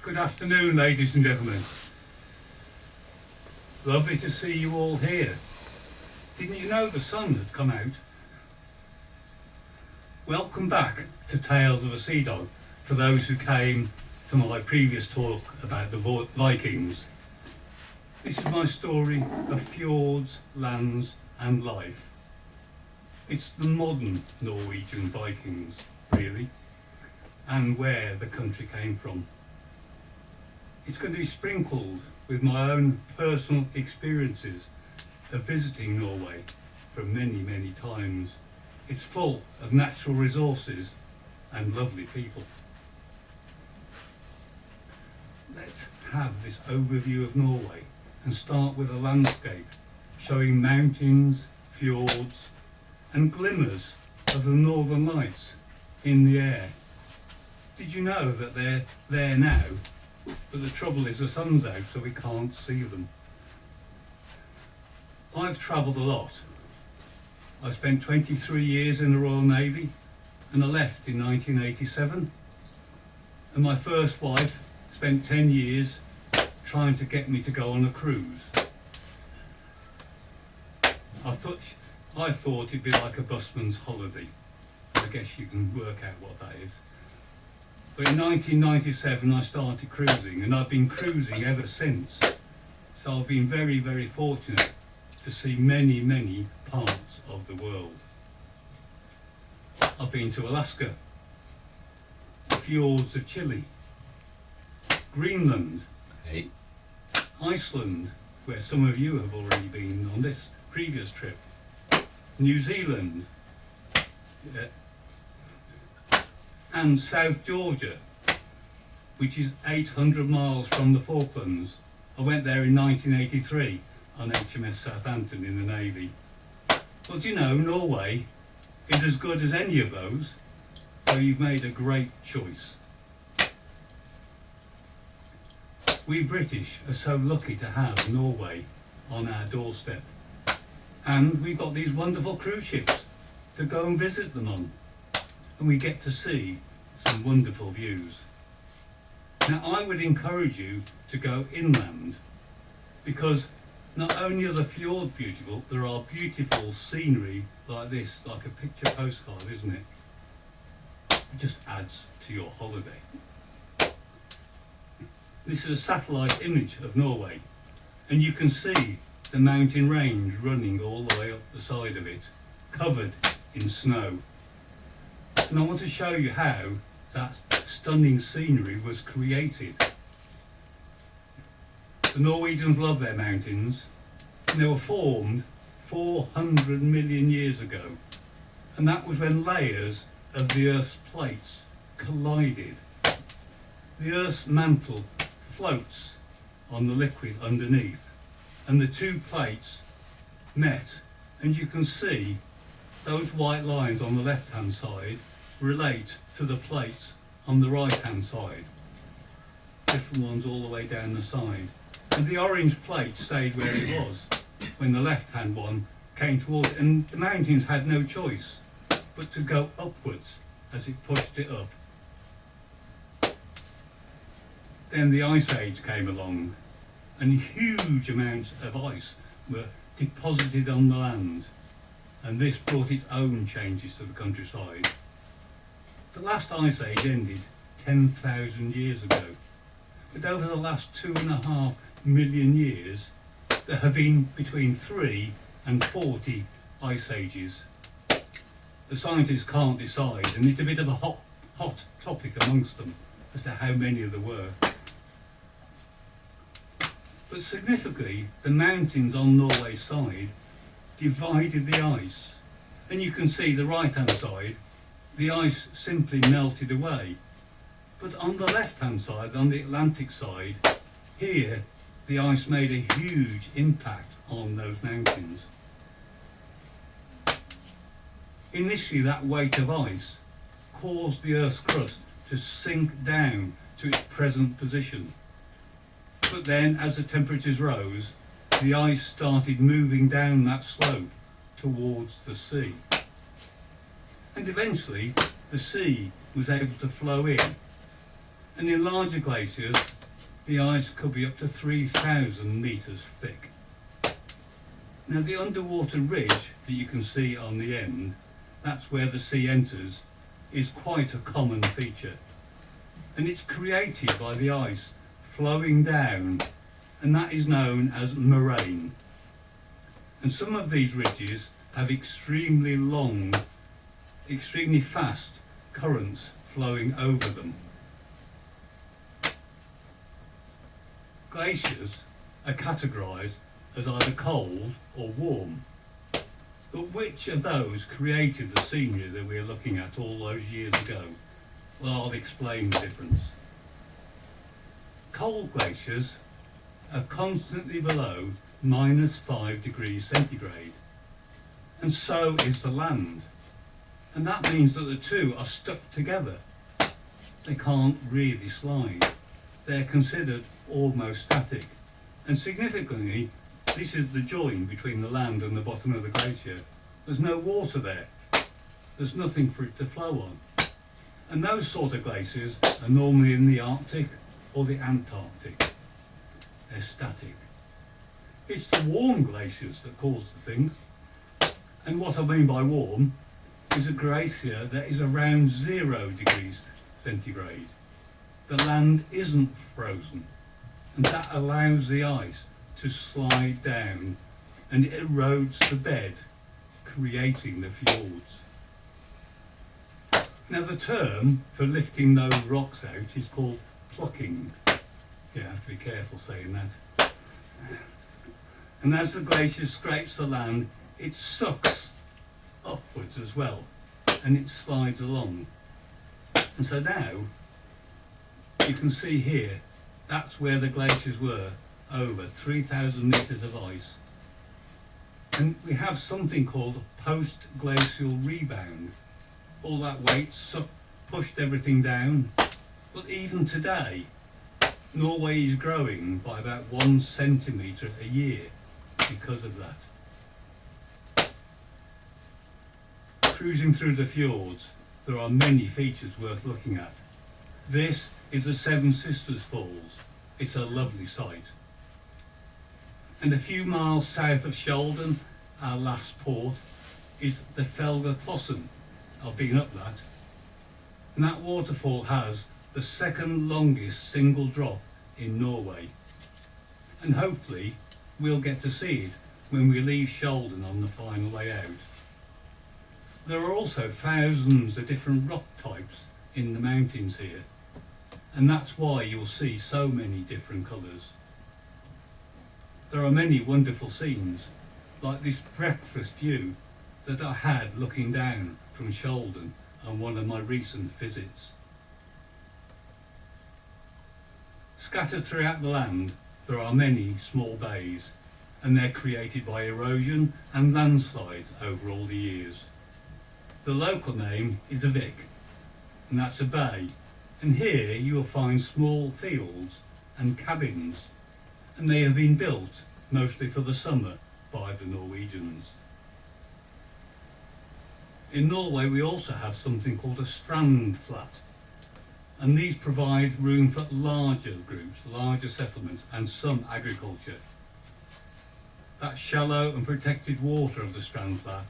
Good afternoon, ladies and gentlemen. Lovely to see you all here. Didn't you know the sun had come out? Welcome back to Tales of a Sea Dog for those who came to my previous talk about the Vikings. This is my story of fjords, lands and life. It's the modern Norwegian Vikings, really, and where the country came from. It's going to be sprinkled with my own personal experiences of visiting Norway for many, many times. It's full of natural resources and lovely people. Let's have this overview of Norway and start with a landscape showing mountains, fjords and glimmers of the northern lights in the air. Did you know that they're there now? But the trouble is the sun's out, so we can't see them. I've travelled a lot. I spent 23 years in the Royal Navy and I left in 1987. And my first wife spent 10 years trying to get me to go on a cruise. I thought it'd be like a busman's holiday. I guess you can work out what that is. But in 1997 I started cruising and I've been cruising ever since. So I've been very, very fortunate to see many, many parts of the world. I've been to Alaska, the fjords of Chile, Greenland, Hey. Iceland, where some of you have already been on this previous trip, New Zealand, and South Georgia, which is 800 miles from the Falklands. I went there in 1983 on HMS Southampton in the Navy. Well, do you know, Norway is as good as any of those, so you've made a great choice. We British are so lucky to have Norway on our doorstep, and we've got these wonderful cruise ships to go and visit them on, and we get to see some wonderful views. Now I would encourage you to go inland, because not only are the fjords beautiful, there are beautiful scenery like this, like a picture postcard, isn't it? It just adds to your holiday. This is a satellite image of Norway, and you can see the mountain range running all the way up the side of it, covered in snow. And I want to show you how that stunning scenery was created. The Norwegians love their mountains, and they were formed 400 million years ago, and that was when layers of the Earth's plates collided. The Earth's mantle floats on the liquid underneath, and the two plates met, and you can see those white lines on the left hand side relate to the plates on the right hand side, different ones all the way down the side, and the orange plate stayed where it was when the left hand one came towards it, and the mountains had no choice but to go upwards as it pushed it up. Then the Ice Age came along and huge amounts of ice were deposited on the land, and this brought its own changes to the countryside. The last Ice Age ended 10,000 years ago, but over the last 2.5 million years there have been between 3 and 40 ice ages. The scientists can't decide, and it's a bit of a hot topic amongst them as to how many there were. But significantly, the mountains on Norway's side divided the ice, and you can see the right hand side, the ice simply melted away. But on the left hand side, on the Atlantic side, here the ice made a huge impact on those mountains. Initially, that weight of ice caused the Earth's crust to sink down to its present position. But then, as the temperatures rose, the ice started moving down that slope towards the sea. And eventually, the sea was able to flow in. And in larger glaciers, the ice could be up to 3,000 metres thick. Now the underwater ridge that you can see on the end, that's where the sea enters, is quite a common feature. And it's created by the ice flowing down, and that is known as moraine. And some of these ridges have extremely long, extremely fast currents flowing over them. Glaciers are categorised as either cold or warm. But which of those created the scenery that we're looking at all those years ago? Well, I'll explain the difference. Cold glaciers are constantly below -5 degrees centigrade, and so is the land. And that means that the two are stuck together. They can't really slide. They're considered almost static. And significantly, this is the join between the land and the bottom of the glacier. There's no water there. There's nothing for it to flow on. And those sort of glaciers are normally in the Arctic or the Antarctic. They're static. It's the warm glaciers that cause the thing. And what I mean by warm is a glacier that is around 0 degrees centigrade. The land isn't frozen, and that allows the ice to slide down, and it erodes the bed, creating the fjords. Now the term for lifting those rocks out is called plucking. You have to be careful saying that. And as the glacier scrapes the land, it sucks upwards as well, and it slides along. And so now, you can see here, that's where the glaciers were, over 3,000 metres of ice. And we have something called post-glacial rebound. All that weight pushed everything down. But even today, Norway is growing by about 1 centimetre a year because of that. Cruising through the fjords, there are many features worth looking at. This is the Seven Sisters Falls. It's a lovely sight. And a few miles south of Sheldon, our last port, is the Felgaklossen. I've been up that. And that waterfall has the second longest single drop in Norway. And hopefully we'll get to see it when we leave Sheldon on the final way out. There are also thousands of different rock types in the mountains here, and that's why you'll see so many different colours. There are many wonderful scenes, like this breakfast view that I had looking down from Sheldon on one of my recent visits. Scattered throughout the land, there are many small bays, and they're created by erosion and landslides over all the years. The local name is a Vik, and that's a bay, and here you will find small fields and cabins, and they have been built mostly for the summer by the Norwegians. In Norway we also have something called a strand flat, and these provide room for larger groups, larger settlements and some agriculture. That shallow and protected water of the strand flat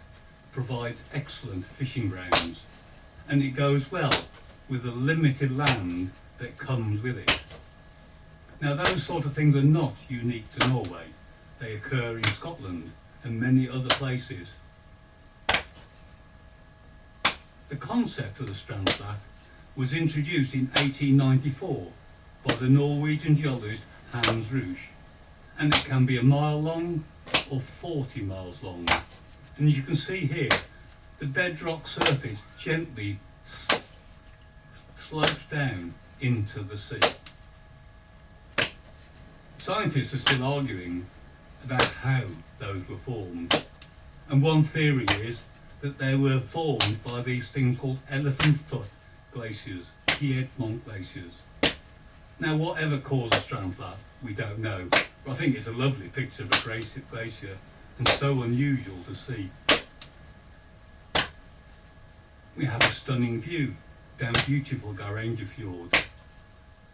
provides excellent fishing grounds, and it goes well with the limited land that comes with it. Now those sort of things are not unique to Norway. They occur in Scotland and many other places. The concept of the strand flat was introduced in 1894 by the Norwegian geologist Hans Rusch, and it can be a mile long or 40 miles long. And you can see here, the bedrock surface gently slopes down into the sea. Scientists are still arguing about how those were formed. And one theory is that they were formed by these things called elephant foot glaciers, Piedmont glaciers. Now whatever caused the strand flat, we don't know. But I think it's a lovely picture of a glacier, and so unusual to see. We have a stunning view down beautiful Norway Fjords.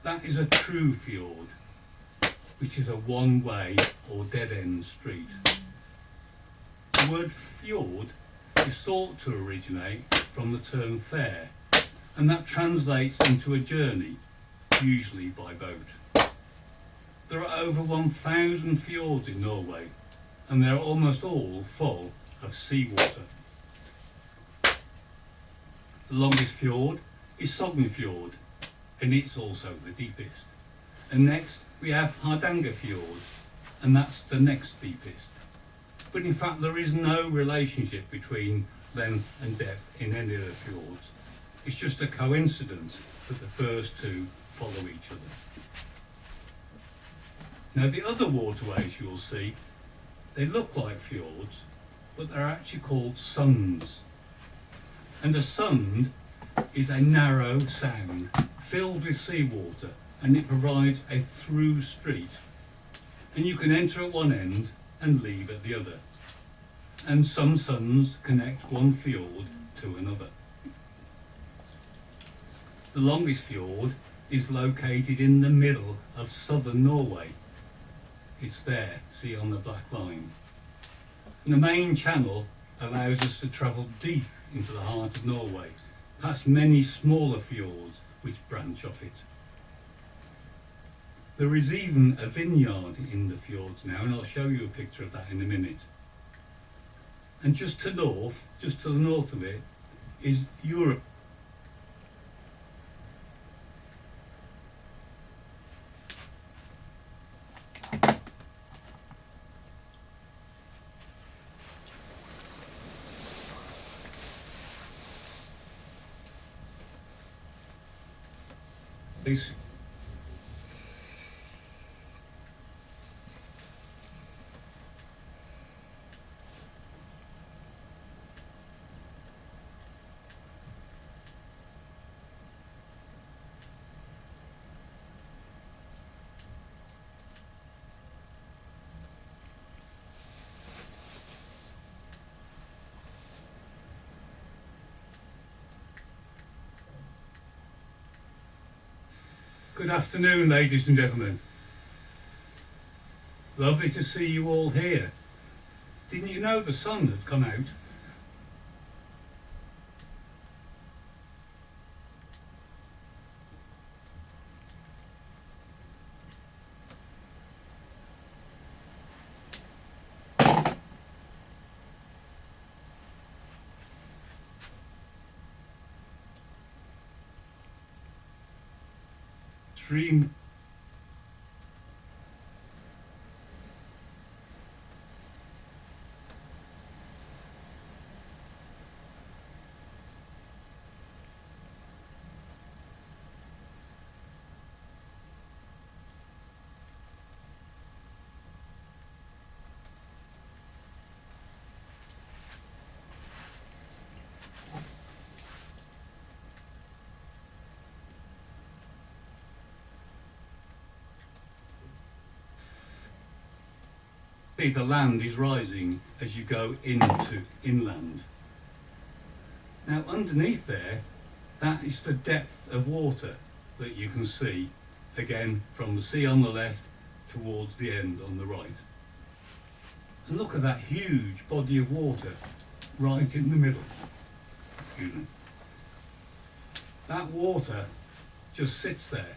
That is a true fjord, which is a one-way or dead-end street. The word fjord is thought to originate from the term fair, and that translates into a journey, usually by boat. There are over 1,000 fjords in Norway, and they're almost all full of seawater. The longest fjord is Sogn Fjord, and it's also the deepest. And next we have Hardanger Fjord, and that's the next deepest. But in fact there is no relationship between length and depth in any of the fjords. It's just a coincidence that the first two follow each other. Now the other waterways you'll see, they look like fjords, but they're actually called sunds. And a sund is a narrow sound filled with seawater, and it provides a through street. And you can enter at one end and leave at the other. And some sunds connect one fjord to another. The longest fjord is located in the middle of southern Norway. It's there, see on the black line. And the main channel allows us to travel deep into the heart of Norway, past many smaller fjords which branch off it. There is even a vineyard in the fjords now, and I'll show you a picture of that in a minute. And just to the north of it, is Europe. Good afternoon, ladies and gentlemen. Lovely to see you all here. Didn't you know the sun had come out? Stream. The land is rising as you go into inland. Now underneath there, that is the depth of water that you can see, again from the sea on the left towards the end on the right. And look at that huge body of water right in the middle. Excuse me. That water just sits there.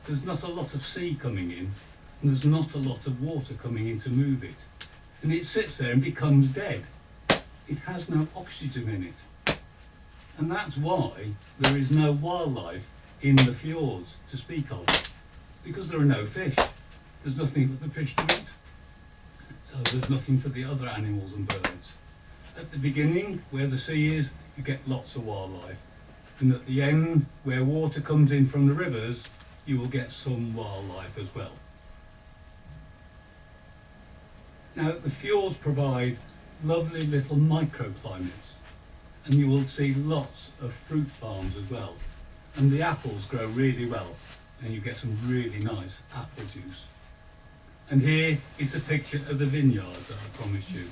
There's not a lot of sea coming in, and there's not a lot of water coming in to move it. And it sits there and becomes dead. It has no oxygen in it. And that's why there is no wildlife in the fjords to speak of, because there are no fish. There's nothing for the fish to eat. So there's nothing for the other animals and birds. At the beginning, where the sea is, you get lots of wildlife. And at the end, where water comes in from the rivers, you will get some wildlife as well. Now, the fjords provide lovely little microclimates, and you will see lots of fruit farms as well. And the apples grow really well, and you get some really nice apple juice. And here is a picture of the vineyard that I promised you.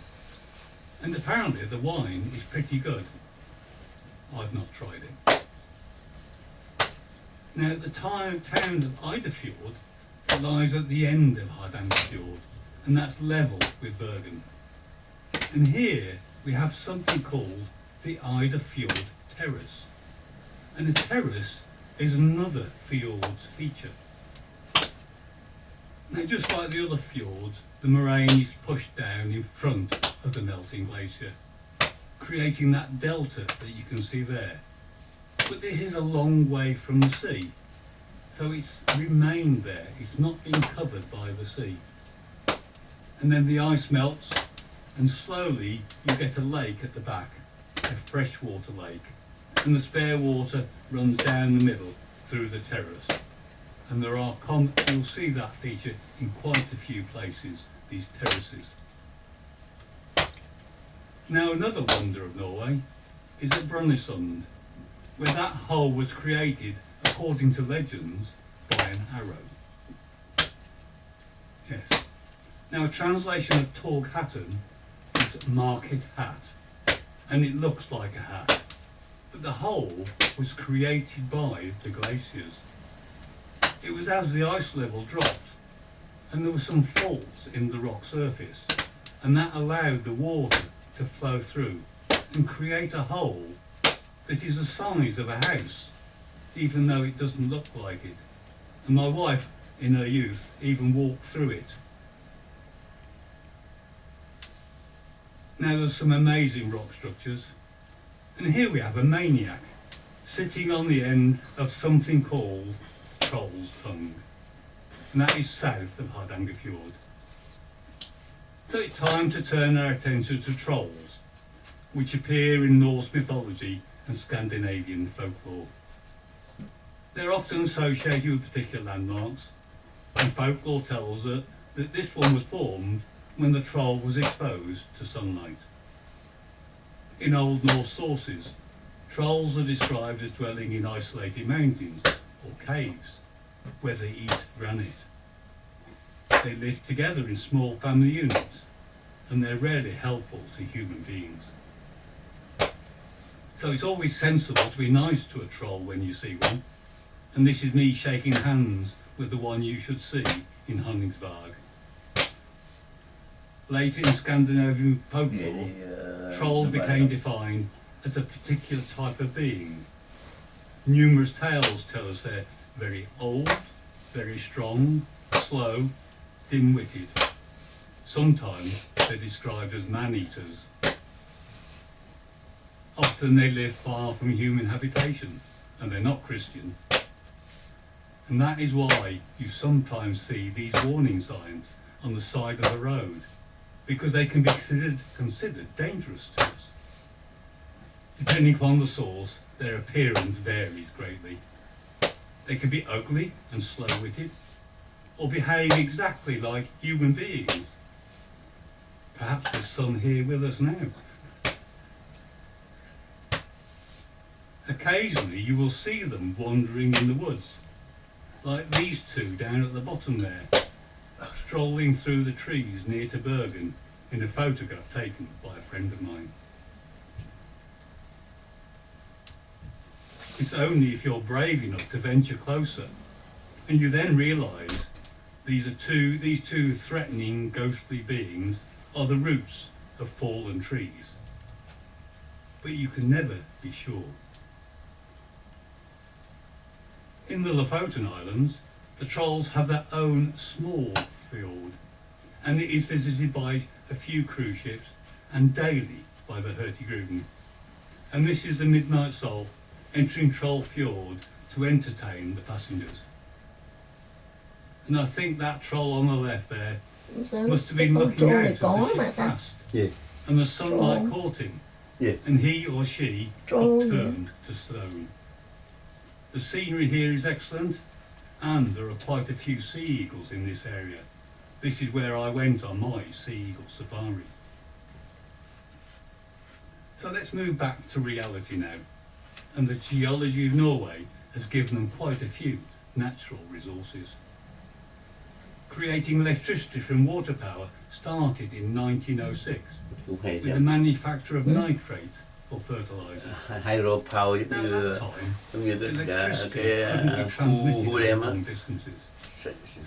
And apparently the wine is pretty good. I've not tried it. Now the town of Idefjord lies at the end of Hardanger Fjord, and that's level with Bergen. And here we have something called the Idefjord Terrace. And a terrace is another fjord's feature. Now just like the other fjords, the moraine is pushed down in front of the melting glacier, creating that delta that you can see there. But this is a long way from the sea, so it's remained there, it's not been covered by the sea. And then the ice melts, and slowly you get a lake at the back, a freshwater lake, and the spare water runs down the middle through the terrace. And there are you'll see that feature in quite a few places, these terraces. Now another wonder of Norway is at Brønnøysund, where that hole was created, according to legends, by an arrow. Yes. Now a translation of Torg Hatten is market hat, and it looks like a hat. But the hole was created by the glaciers. It was as the ice level dropped, and there were some faults in the rock surface, and that allowed the water to flow through and create a hole that is the size of a house, even though it doesn't look like it. And my wife, in her youth, even walked through it. Now there's some amazing rock structures, and here we have a maniac sitting on the end of something called Troll's Tongue, and that is south of Hardanger Fjord. So it's time to turn our attention to trolls, which appear in Norse mythology and Scandinavian folklore. They're often associated with particular landmarks, and folklore tells us that this one was formed when the troll was exposed to sunlight. In Old Norse sources, trolls are described as dwelling in isolated mountains or caves, where they eat granite. They live together in small family units, and they're rarely helpful to human beings. So it's always sensible to be nice to a troll when you see one, and this is me shaking hands with the one you should see in Honningsvåg. Later in Scandinavian folklore, trolls became defined as a particular type of being. Numerous tales tell us they're very old, very strong, slow, dim-witted. Sometimes they're described as man-eaters. Often they live far from human habitation, and they're not Christian. And that is why you sometimes see these warning signs on the side of the road, because they can be considered dangerous to us. Depending upon the source, their appearance varies greatly. They can be ugly and slow-witted, or behave exactly like human beings. Perhaps there's some here with us now. Occasionally you will see them wandering in the woods, like these two down at the bottom there, strolling through the trees near to Bergen in a photograph taken by a friend of mine. It's only if you're brave enough to venture closer, and you then realise these two threatening ghostly beings are the roots of fallen trees. But you can never be sure. In the Lofoten Islands, the trolls have their own small fjord, and it is visited by a few cruise ships and daily by the Hurtigruten. And this is the midnight soul entering Troll Fjord to entertain the passengers. And I think that troll on the left there must have been looking out as the ship passed. Yeah. And the sunlight caught him. Yeah. And he or she got turned to stone. The scenery here is excellent, and there are quite a few sea eagles in this area. This is where I went on my sea eagle safari. So let's move back to reality now. And the geology of Norway has given them quite a few natural resources. Creating electricity from water power started in 1906 with the manufacture of nitrate or fertiliser. Hydropower Now at that time, giống như electricity cái couldn't be khu transmitted đem over á. long distances.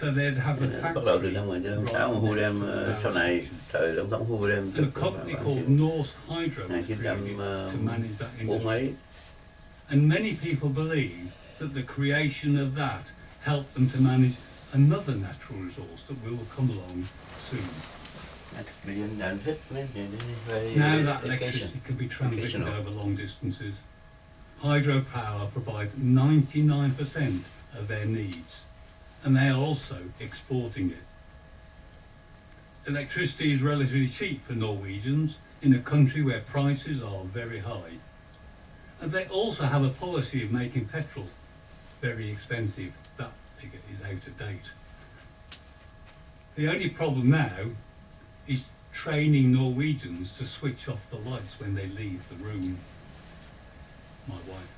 So they'd have a Bắt đầu từ factory năm 1956 right khu next đem to the power sau này station. thời tổng thống khu đem And a company called North Hydro was created to manage that industry. mấy. And many people believe that the creation of that helped them to manage another natural resource that will come along soon. Now that electricity can be transmitted over long distances. Hydropower provide 99% of their needs, and they are also exporting it. Electricity is relatively cheap for Norwegians in a country where prices are very high. And they also have a policy of making petrol very expensive. That figure is out of date. The only problem now is training Norwegians to switch off the lights when they leave the room. My wife.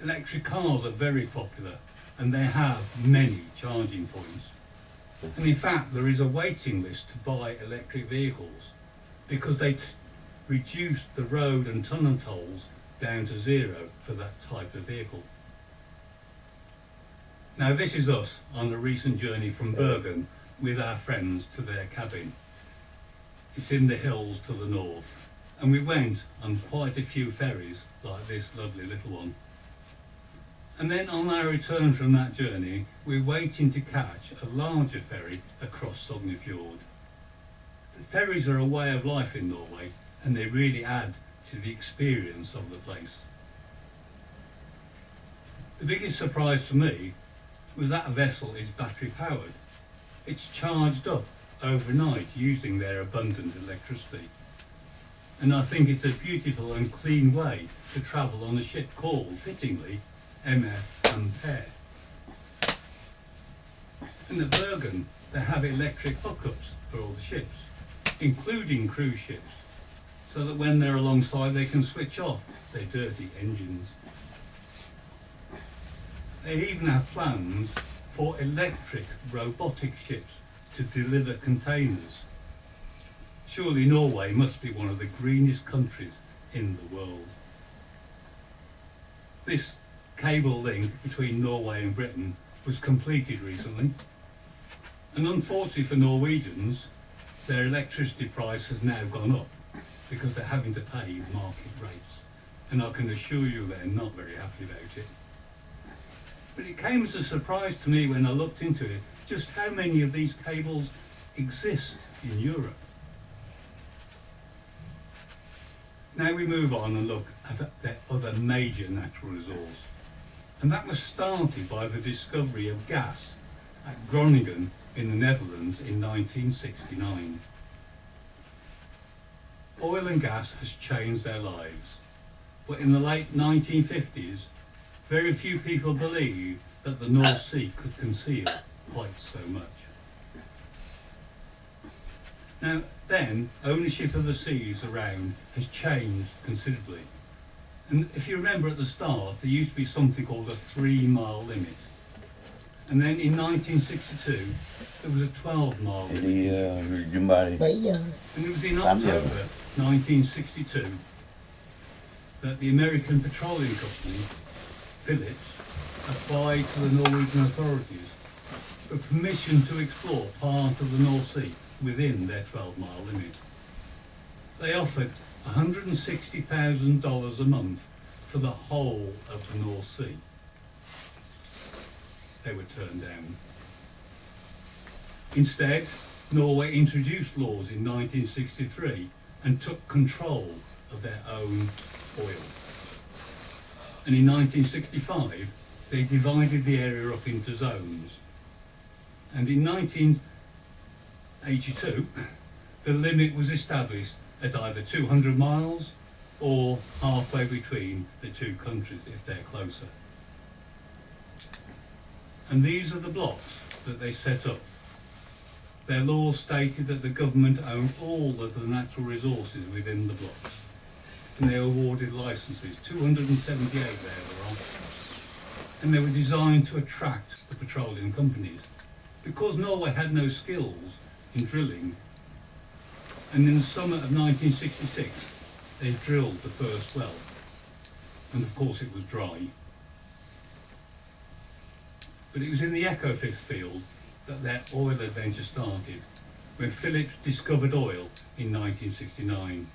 Electric cars are very popular and they have many charging points. And in fact, there is a waiting list to buy electric vehicles because they reduce the road and tunnel tolls down to zero for that type of vehicle. Now this is us on a recent journey from Bergen with our friends to their cabin. It's in the hills to the north, and we went on quite a few ferries like this lovely little one. And then on our return from that journey, we're waiting to catch a larger ferry across Norway Fjords. The ferries are a way of life in Norway, and they really add to the experience of the place. The biggest surprise for me was that vessel is battery powered. It's charged up overnight using their abundant electricity. And I think it's a beautiful and clean way to travel on a ship called, fittingly, MF Ampere. And at Bergen, they have electric hookups for all the ships, including cruise ships, so that when they're alongside they can switch off their dirty engines. They even have plans for electric robotic ships to deliver containers. Surely Norway must be one of the greenest countries in the world. This cable link between Norway and Britain was completed recently, and unfortunately for Norwegians, their electricity price has now gone up because they're having to pay market rates, and I can assure you they're not very happy about it. But it came as a surprise to me when I looked into it just how many of these cables exist in Europe. Now we move on and look at their other major natural resource, and that was started by the discovery of gas at Groningen in the Netherlands in 1969. Oil and gas has changed their lives, but in the late 1950s, very few people believed that the North Sea could conceal quite so much. Now then, ownership of the seas around has changed considerably. And if you remember at the start, there used to be something called a 3-mile limit. And then in 1962, there was a 12-mile limit. And it was in October 1962 that the American Petroleum Company, Phillips, applied to the Norwegian authorities for permission to explore part of the North Sea within their 12-mile limit. They offered $160,000 a month for the whole of the North Sea. They were turned down. Instead, Norway introduced laws in 1963 and took control of their own oil. And in 1965, they divided the area up into zones. And in 1982, the limit was established at either 200 miles or halfway between the two countries if they're closer. And these are the blocks that they set up. Their laws stated that the government owned all of the natural resources within the blocks. And they awarded licenses, 278 there were on. And they were designed to attract the petroleum companies. Because Norway had no skills in drilling, And in the summer of 1966, they drilled the first well. And of course it was dry. But it was in the Ekofisk field that their oil adventure started, when Phillips discovered oil in 1969.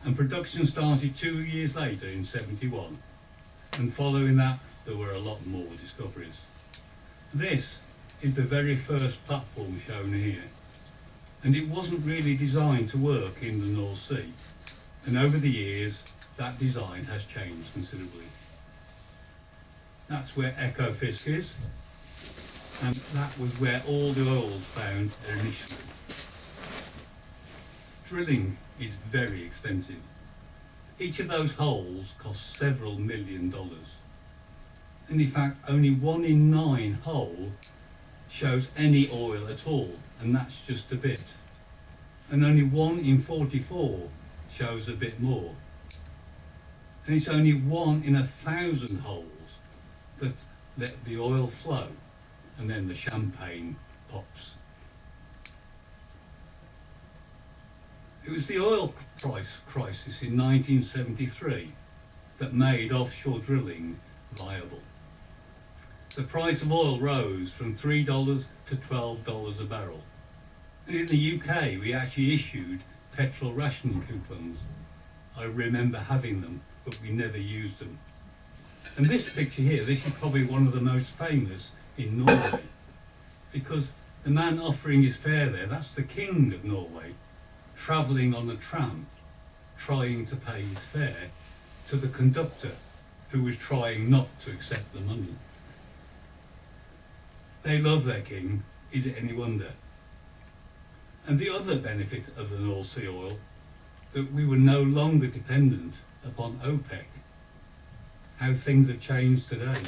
And production started 2 years later in 71. And following that, there were a lot more discoveries. This is the very first platform shown here. And it wasn't really designed to work in the North Sea. And over the years, that design has changed considerably. That's where Ekofisk is. And that was where all the oil was found initially. Drilling is very expensive. Each of those holes costs several $1 million. And in fact, only 1 in 9 holes shows any oil at all, and that's just a bit. And only 1 in 44 shows a bit more. And it's only 1 in 1,000 holes that let the oil flow, and then the champagne pops. It was the oil price crisis in 1973 that made offshore drilling viable. The price of oil rose from $3 to $12 a barrel. And in the UK, we actually issued petrol rationing coupons. I remember having them, but we never used them. And this picture here, this is probably one of the most famous in Norway, because the man offering his fare there, that's the King of Norway, travelling on a tram, trying to pay his fare to the conductor, who was trying not to accept the money. They love their king, is it any wonder? And the other benefit of the North Sea oil, that we were no longer dependent upon OPEC. How things have changed today.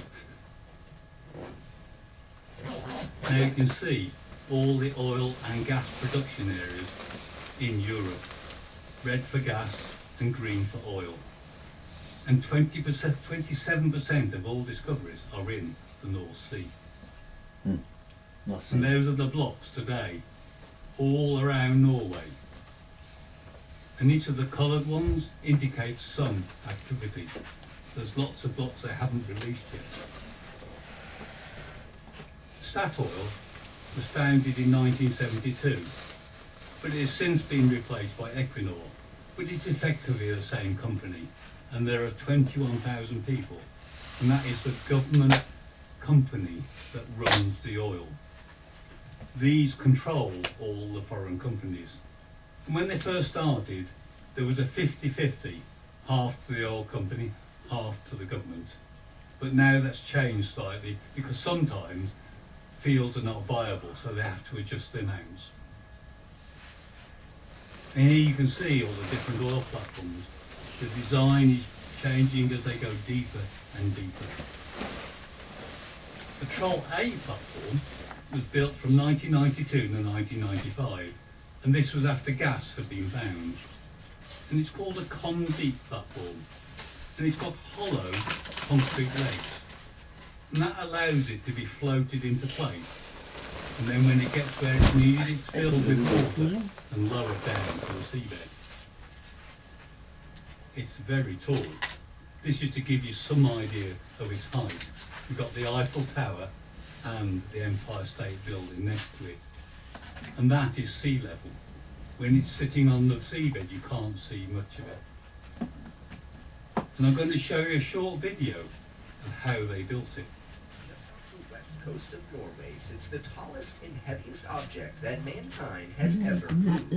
Now you can see all the oil and gas production areas in Europe. Red for gas and green for oil. And 27% of all discoveries are in the North Sea. And those are the blocks today, all around Norway. And each of the coloured ones indicates some activity. There's lots of blocks they haven't released yet. Statoil was founded in 1972, but it has since been replaced by Equinor, but it's effectively the same company, and there are 21,000 people, and that is the government company that runs the oil. These control all the foreign companies. And when they first started, there was a 50-50, half to the oil company, half to the government. But now that's changed slightly, because sometimes fields are not viable, so they have to adjust their amounts. And here you can see all the different oil platforms. The design is changing as they go deeper and deeper. The Troll A platform was built from 1992 to 1995, and this was after gas had been found. And it's called a con-deep platform, and it's got hollow concrete legs, and that allows it to be floated into place. And then when it gets where it's needed, it's filled with water and lowered down to the seabed. It's very tall. This is to give you some idea of its height. You've got the Eiffel Tower and the Empire State Building next to it. And that is sea level. When it's sitting on the seabed, you can't see much of it. And I'm going to show you a short video of how they built it. Just off the west coast of Norway sits the tallest and heaviest object that mankind has ever moved.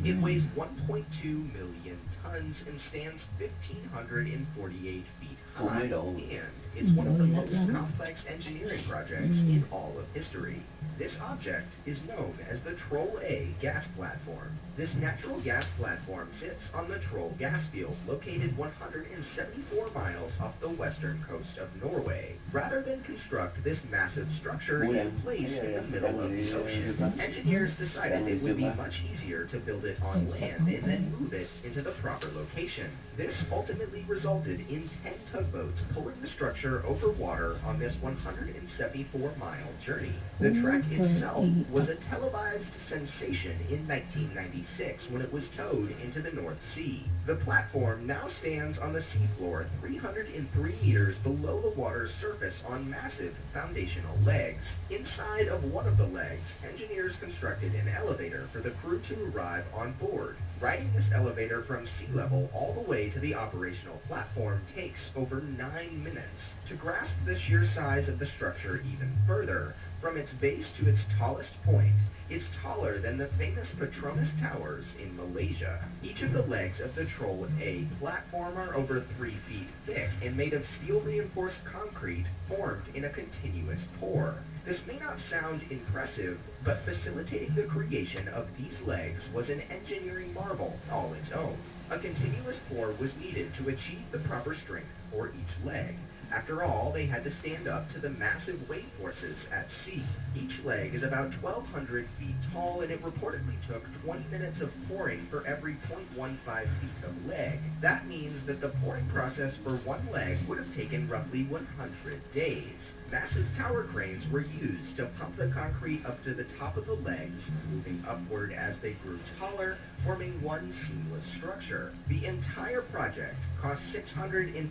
It weighs 1.2 million tons and stands 1,548 feet high, and it's one of the most complex engineering projects in all of history. This object is known as the Troll A gas platform. This natural gas platform sits on the Troll gas field, located 174 miles off the western coast of Norway. Rather than construct this massive structure in place in the middle of the ocean, engineers decided it would be much easier to build it on land and then move it into the proper location. This ultimately resulted in 10 tugboats pulling the structure structure over water on this 174-mile journey. The trek itself was a televised sensation in 1996 when it was towed into the North Sea. The platform now stands on the seafloor 303 meters below the water's surface on massive foundational legs. Inside of one of the legs, engineers constructed an elevator for the crew to arrive on board. Riding this elevator from sea level all the way to the operational platform takes over 9 minutes. To grasp the sheer size of the structure even further, from its base to its tallest point, it's taller than the famous Petronas Towers in Malaysia. Each of the legs of the Troll A platform are over 3 feet thick and made of steel-reinforced concrete formed in a continuous pour. This may not sound impressive, but facilitating the creation of these legs was an engineering marvel all its own. A continuous pour was needed to achieve the proper strength for each leg. After all, they had to stand up to the massive wave forces at sea. Each leg is about 1,200 feet tall, and it reportedly took 20 minutes of pouring for every 0.15 feet of leg. That means that the pouring process for one leg would have taken roughly 100 days. Massive tower cranes were used to pump the concrete up to the top of the legs, moving upward as they grew taller, forming one seamless structure. The entire project cost $650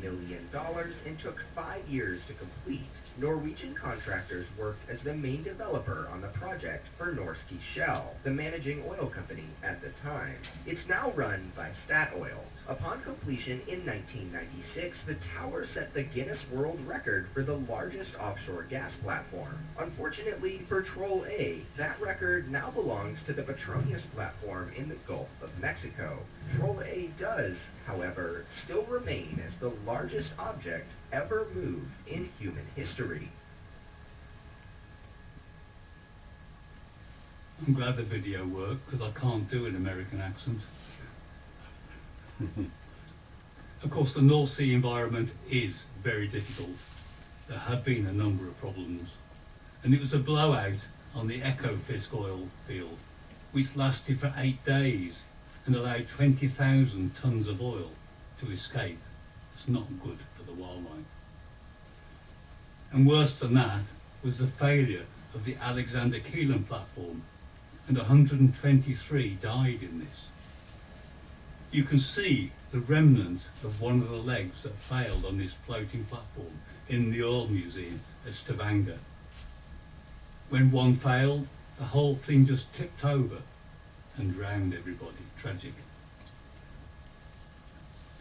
million and took 5 years to complete. Norwegian contractors worked as the main developer on the project for Norske Shell, the managing oil company at the time. It's now run by Statoil. Upon completion in 1996, the tower set the Guinness World Record for the largest offshore gas platform. Unfortunately for Troll A, that record now belongs to the Petronas platform in the Gulf of Mexico. Troll A does, however, still remain as the largest object ever moved in human history. I'm glad the video worked because I can't do an American accent. Of course, the North Sea environment is very difficult. There have been a number of problems, and it was a blowout on the Ekofisk oil field, which lasted for 8 days and allowed 20,000 tons of oil to escape. It's not good for the wildlife. And worse than that was the failure of the Alexander Keelan platform, and 123 died in this. You can see the remnants of one of the legs that failed on this floating platform in the Oil Museum at Stavanger. When one failed, the whole thing just tipped over and drowned everybody. Tragic.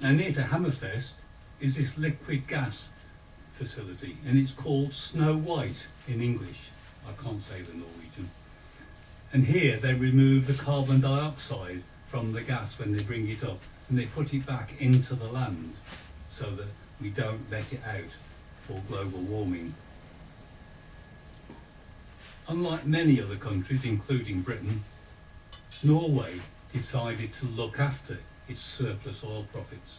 Now near to Hammerfest is this liquid gas facility, and it's called Snow White in English. I can't say the Norwegian. And here they remove the carbon dioxide from the gas when they bring it up, and they put it back into the land so that we don't let it out for global warming. Unlike many other countries, including Britain, Norway decided to look after its surplus oil profits.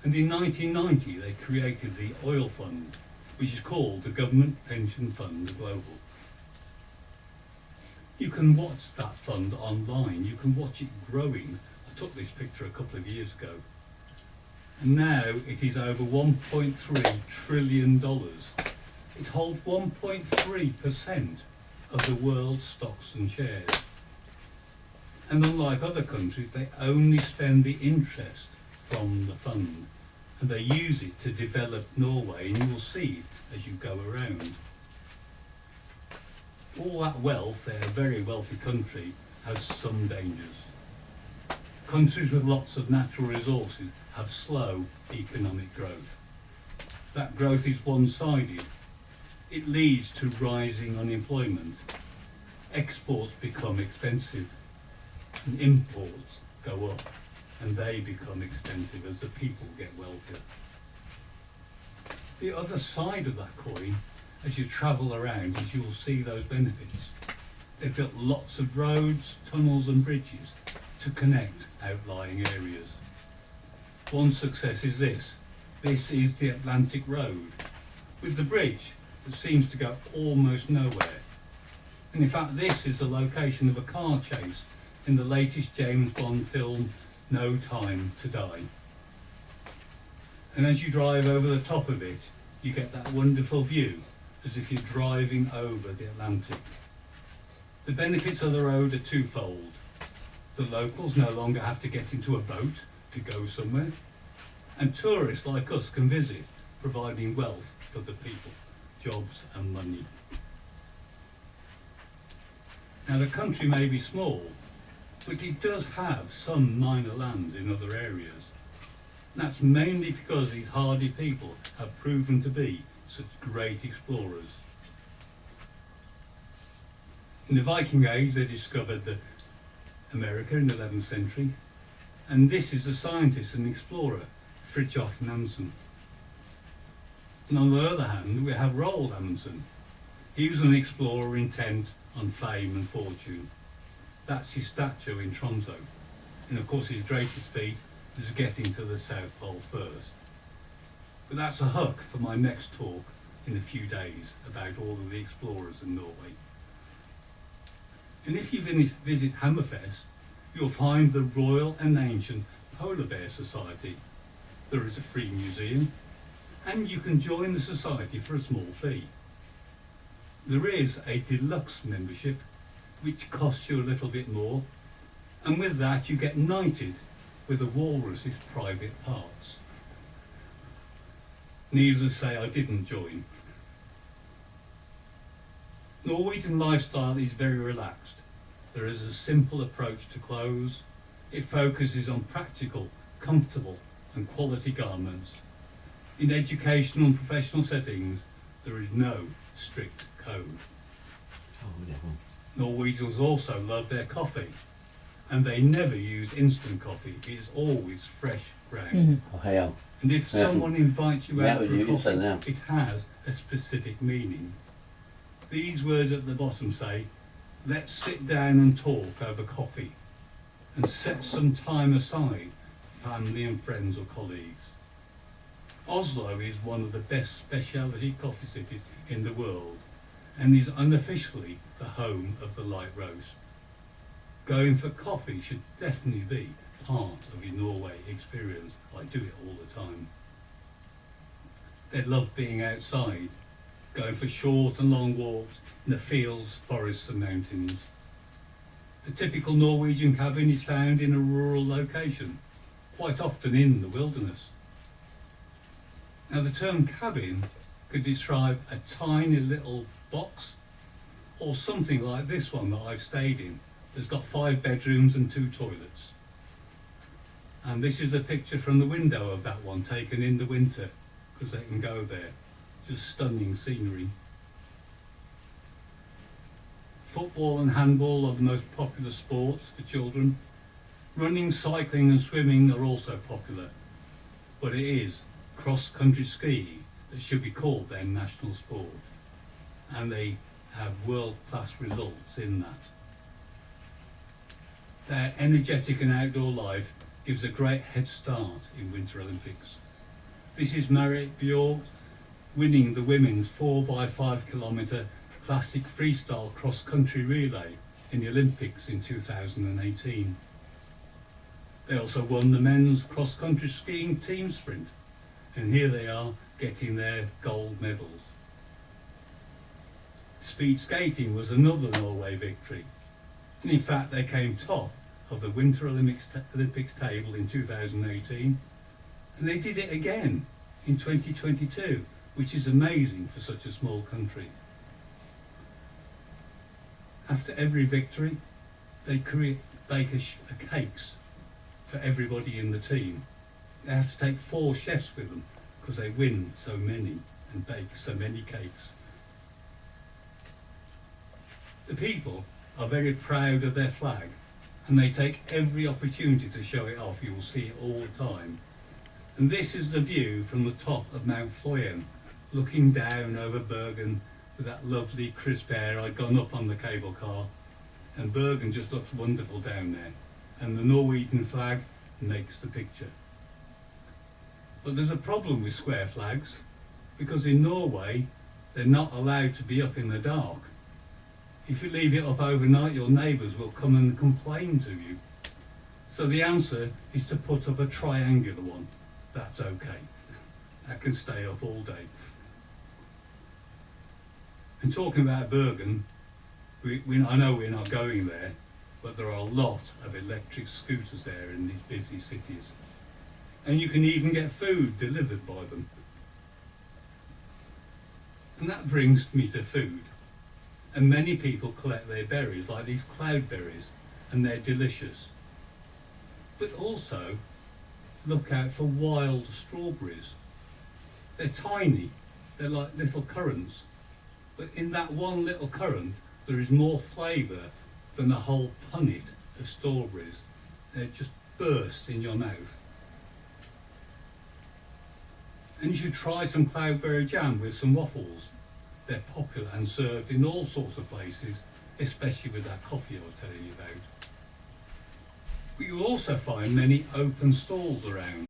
And in 1990 they created the Oil Fund, which is called the Government Pension Fund Global. You can watch that fund online, you can watch it growing. I took this picture a couple of years ago. And now it is over $1.3 trillion. It holds 1.3% of the world's stocks and shares. And unlike other countries, they only spend the interest from the fund, and they use it to develop Norway, and you will see as you go around. All that wealth, they're a very wealthy country, has some dangers. Countries with lots of natural resources have slow economic growth. That growth is one-sided. It leads to rising unemployment. Exports become expensive, and imports go up, and they become expensive as the people get wealthier. The other side of that coin, as you travel around, is you'll see those benefits. They've built lots of roads, tunnels and bridges to connect outlying areas. One success is this. This is the Atlantic Road, with the bridge that seems to go almost nowhere. And in fact, this is the location of a car chase in the latest James Bond film, No Time to Die. And as you drive over the top of it, you get that wonderful view, as if you're driving over the Atlantic. The benefits of the road are twofold. The locals no longer have to get into a boat to go somewhere, and tourists like us can visit, providing wealth for the people, jobs and money. Now the country may be small, but it does have some minor lands in other areas. And that's mainly because these hardy people have proven to be such great explorers. In the Viking Age they discovered America in the 11th century, and this is the scientist and explorer Fridtjof Nansen. And on the other hand we have Roald Amundsen. He was an explorer intent on fame and fortune. That's his statue in Tromsø, and of course his greatest feat is getting to the South Pole first. But that's a hook for my next talk in a few days about all of the explorers in Norway. And if you visit Hammerfest, you'll find the Royal and Ancient Polar Bear Society. There is a free museum, and you can join the society for a small fee. There is a deluxe membership, which costs you a little bit more, and with that you get knighted with a walrus's private parts. Needless to say, I didn't join. Norwegian lifestyle is very relaxed. There is a simple approach to clothes. It focuses on practical, comfortable and quality garments. In educational and professional settings, there is no strict code. Norwegians also love their coffee, and they never use instant coffee. It is always fresh ground. And if someone invites you out for a coffee, it has a specific meaning. These words at the bottom say, let's sit down and talk over coffee, and set some time aside for family and friends or colleagues. Oslo is one of the best specialty coffee cities in the world, and is unofficially the home of the light roast. Going for coffee should definitely be part of your Norway experience. I do it all the time. They love being outside, going for short and long walks in the fields, forests and mountains. The typical Norwegian cabin is found in a rural location, quite often in the wilderness. Now the term cabin could describe a tiny little box, or something like this one that I've stayed in. It's got 5 bedrooms and 2 toilets. And this is a picture from the window of that one, taken in the winter, because they can go there. Just stunning scenery. Football and handball are the most popular sports for children. Running, cycling and swimming are also popular, but it is cross-country skiing that should be called their national sport, and they have world-class results in that. Their energetic and outdoor life gives a great head start in Winter Olympics. This is Marit Bjork winning the women's 4x5 kilometre classic freestyle cross-country relay in the Olympics in 2018. They also won the men's cross-country skiing team sprint, and here they are getting their gold medals. Speed skating was another Norway victory, and in fact they came top of the Winter Olympics table in 2018, and they did it again in 2022, which is amazing for such a small country. After every victory, they bake cakes for everybody in the team. They have to take 4 chefs with them because they win so many and bake so many cakes. The people are very proud of their flag, and they take every opportunity to show it off. You will see it all the time. And this is the view from the top of Mount Fløyen, looking down over Bergen with that lovely crisp air. I'd gone up on the cable car, and Bergen just looks wonderful down there, and the Norwegian flag makes the picture. But there's a problem with square flags, because in Norway they're not allowed to be up in the dark. If you leave it up overnight, your neighbours will come and complain to you. So the answer is to put up a triangular one. That's okay. that can stay up all day. And talking about Bergen, I know we're not going there, but there are a lot of electric scooters there in these busy cities. And you can even get food delivered by them. And that brings me to food. And many people collect their berries, like these cloudberries, and they're delicious. But also, look out for wild strawberries. They're tiny, they're like little currants. But in that one little currant, there is more flavour than a whole punnet of strawberries. They just burst in your mouth. And you should try some cloudberry jam with some waffles. They're popular and served in all sorts of places, especially with that coffee I was telling you about. But you'll also find many open stalls around.